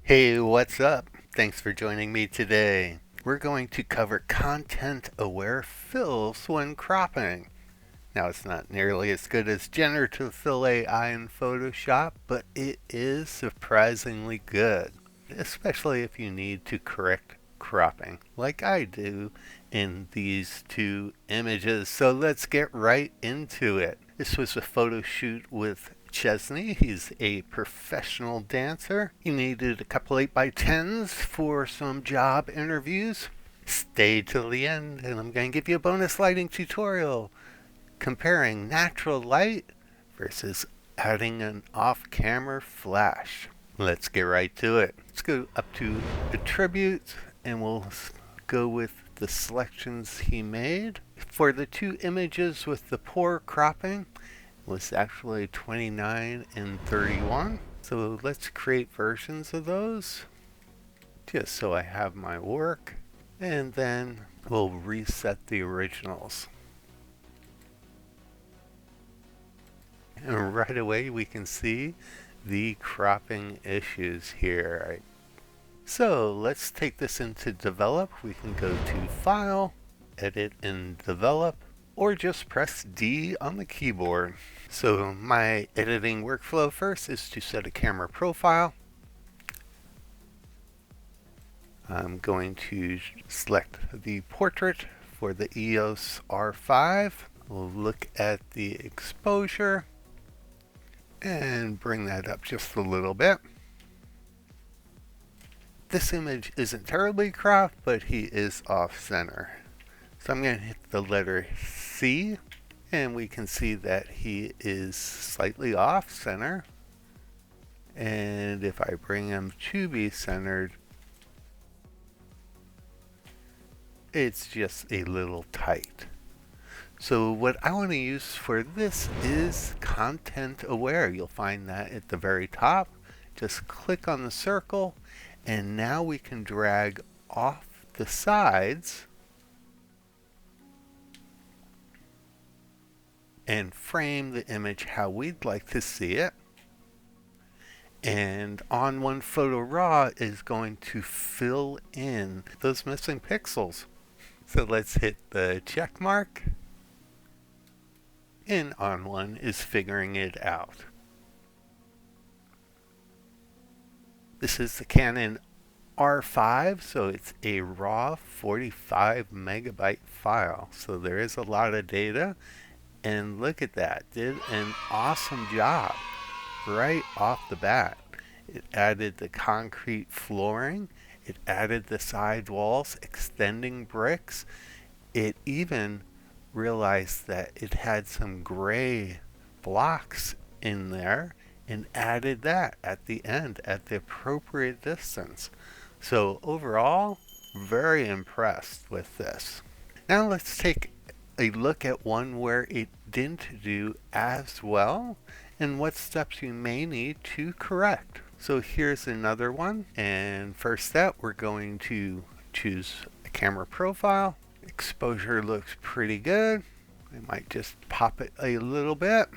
Hey, what's up? Thanks for joining me today. We're going to cover content-aware fills when cropping. Now, it's not nearly as good as generative fill AI in Photoshop, but it is surprisingly good, especially if you need to correct cropping, like I do in these two images. So let's get right into it. This was a photo shoot with Chesney. He's a professional dancer. He needed a couple 8x10s for some job interviews. Stay till the end, and I'm going to give you a bonus lighting tutorial comparing natural light versus adding an off-camera flash. Let's get right to it. Let's go up to attributes and we'll go with the selections he made. For the two images with the poor cropping, it was actually 29 and 31. So let's create versions of those just so I have my work, and then we'll reset the originals. And right away we can see the cropping issues here. So let's take this into develop. We can go to File, Edit and Develop, or just press D on the keyboard. So my editing workflow first is to set a camera profile. I'm going to select the portrait for the EOS R5. We'll look at the exposure and bring that up just a little bit. This image isn't terribly cropped, but he is off center. So I'm going to hit the letter C, and we can see that he is slightly off center. And if I bring him to be centered, it's just a little tight. So what I want to use for this is content aware. You'll find that at the very top. Just click on the circle, and now we can drag off the sides and frame the image how we'd like to see it. And ON1 Photo Raw is going to fill in those missing pixels. So let's hit the check mark, and ON1 is figuring it out. This is the Canon R5, so it's a raw 45 megabyte file. So there is a lot of data, and look at that. Did an awesome job right off the bat. It added the concrete flooring. It added the side walls, extending bricks. It even realized that it had some gray blocks in there and added that at the end at the appropriate distance. So overall, very impressed with this. Now let's take a look at one where it didn't do as well and what steps you may need to correct. So here's another one, and first step, we're going to choose a camera profile. Exposure looks pretty good. I might just pop it a little bit.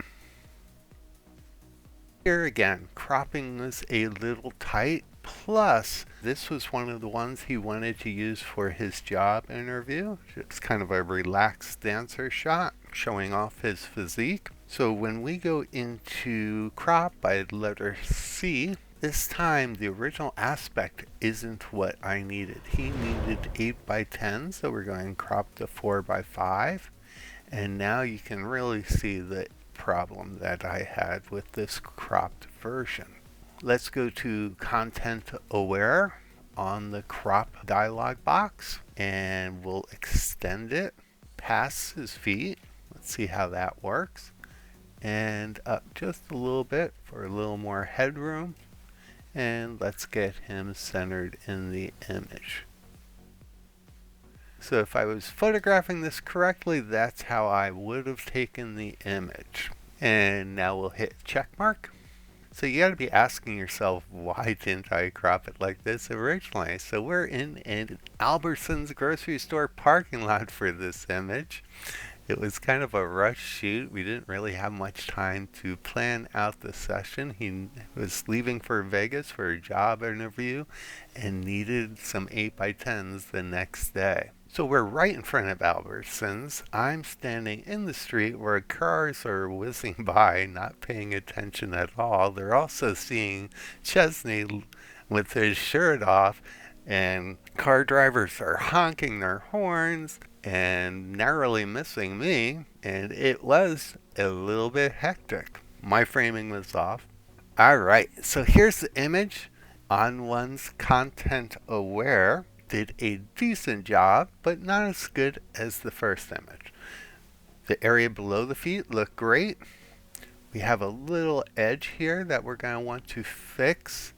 Here again, cropping was a little tight, plus this was one of the ones he wanted to use for his job interview. It's kind of a relaxed dancer shot showing off his physique. So when we go into crop by letter C, this time the original aspect isn't what I needed. He needed 8x10, so we're going to crop to 4x5. And now you can really see the problem that I had with this cropped version. Let's go to Content Aware on the crop dialog box, and we'll extend it past his feet. Let's see how that works. And up just a little bit for a little more headroom. And let's get him centered in the image. So if I was photographing this correctly, that's how I would have taken the image. And now we'll hit check mark. So you got to be asking yourself, why didn't I crop it like this originally? So we're in an Albertsons grocery store parking lot for this image. It was kind of a rush shoot. We didn't really have much time to plan out the session. He was leaving for Vegas for a job interview and needed some 8x10s the next day. So we're right in front of Albertsons. I'm standing in the street where cars are whizzing by, not paying attention at all. They're also seeing Chesney with his shirt off, and car drivers are honking their horns and narrowly missing me, and it was a little bit hectic. My framing was off. Alright, so here's the image. ON1's Content Aware did a decent job, but not as good as the first image. The area below the feet looked great. We have a little edge here that we're going to want to fix.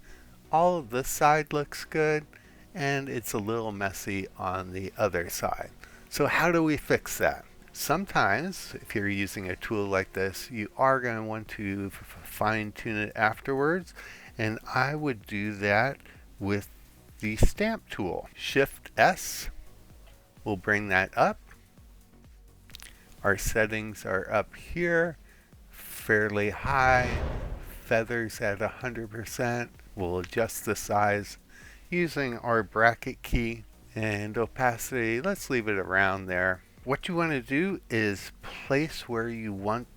All of this side looks good, and it's a little messy on the other side. So how do we fix that? Sometimes, if you're using a tool like this, you are going to want to fine-tune it afterwards, and I would do that with the stamp tool. Shift S will bring that up. Our settings are up here, fairly high, feathers at 100%. We'll adjust the size using our bracket key, and opacity, let's leave it around there. What you want to do is place where you want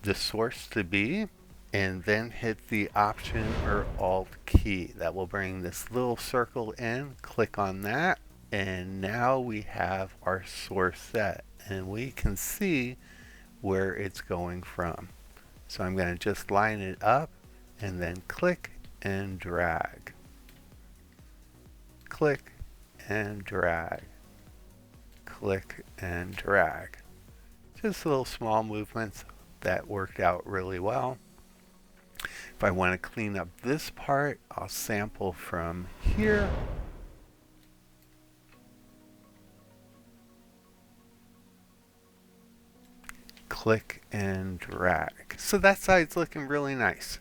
the source to be, and then hit the Option or Alt key. That will bring this little circle in. Click on that, and now we have our source set, and we can see where it's going from. So I'm going to just line it up and then click and drag. Click and drag. Click and drag. Just little small movements that worked out really well. If I want to clean up this part, I'll sample from here. Click and drag. So that side's looking really nice.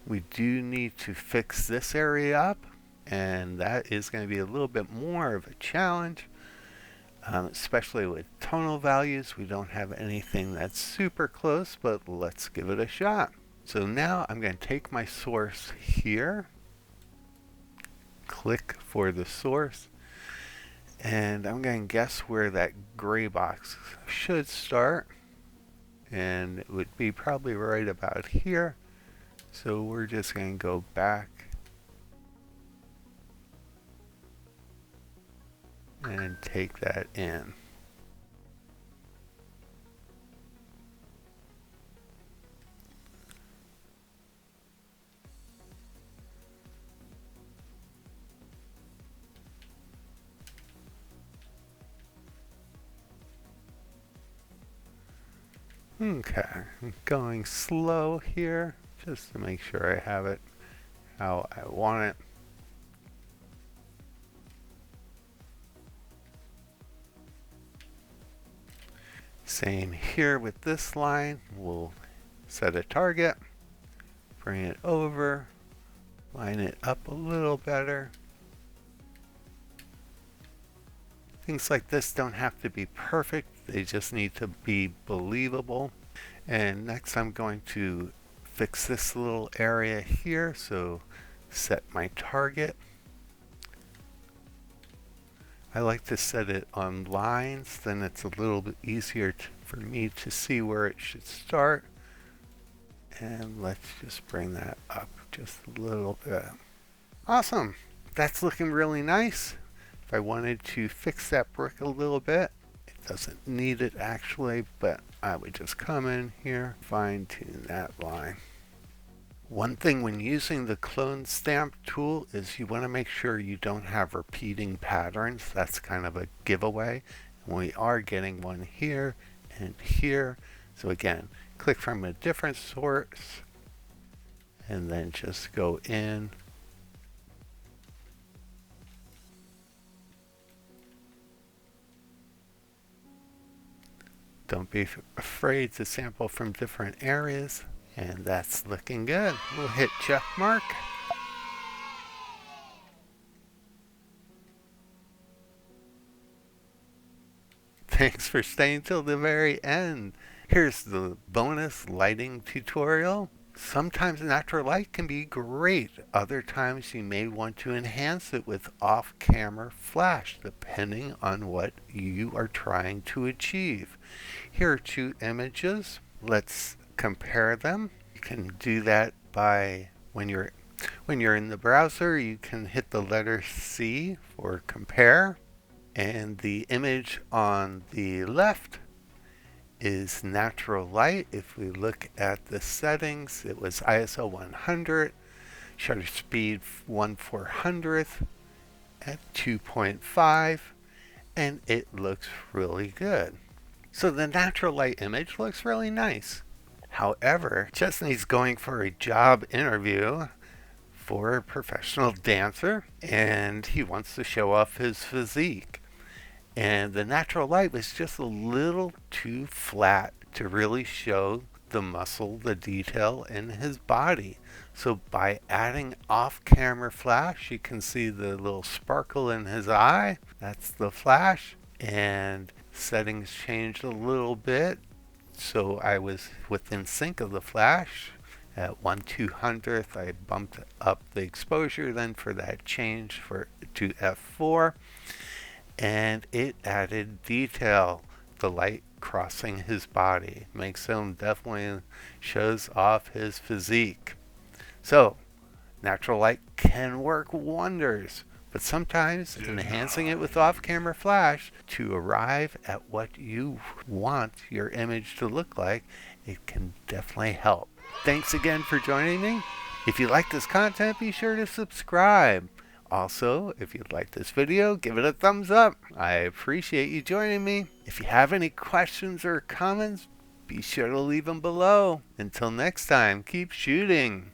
We do need to fix this area up, and that is going to be a little bit more of a challenge, especially with tonal values. We don't have anything that's super close, but let's give it a shot. So now I'm going to take my source here, click for the source, and I'm going to guess where that gray box should start, and it would be probably right about here. So we're just going to go back and take that in. Okay, I'm going slow here just to make sure I have it how I want it. Same here with this line. We'll set a target, bring it over, line it up a little better. Things like this don't have to be perfect, they just need to be believable. And next I'm going to fix this little area here, so set my target. I like to set it on lines, then it's a little bit easier for me to see where it should start. And let's just bring that up just a little bit. Awesome, that's looking really nice. If I wanted to fix that brick a little bit, it doesn't need it actually, but I would just come in here, fine tune that line. One thing when using the clone stamp tool is you want to make sure you don't have repeating patterns. That's kind of a giveaway. And we are getting one here and here. So again, click from a different source and then just go in. Don't be afraid to sample from different areas. And that's looking good. We'll hit check mark. Thanks for staying till the very end. Here's the bonus lighting tutorial. Sometimes natural light can be great. Other times you may want to enhance it with off-camera flash, depending on what you are trying to achieve. Here are two images. Let's compare them. You can do that by when you're in the browser, you can hit the letter C for compare. And the image on the left is natural light. If we look at the settings, it was ISO 100, shutter speed 1/400th at 2.5, and it looks really good. So the natural light image looks really nice. However, Chesney's going for a job interview for a professional dancer, and he wants to show off his physique. And the natural light was just a little too flat to really show the muscle, the detail in his body. So by adding off-camera flash, you can see the little sparkle in his eye. That's the flash. And settings changed a little bit. So I was within sync of the flash. At 1/200th, I bumped up the exposure then for that change to f4. And it added detail, the light crossing his body. Makes him definitely shows off his physique. So, natural light can work wonders, but sometimes enhancing it with off-camera flash to arrive at what you want your image to look like, it can definitely help. Thanks again for joining me. If you like this content, be sure to subscribe. Also, if you like this video, give it a thumbs up. I appreciate you joining me. If you have any questions or comments, be sure to leave them below. Until next time, keep shooting.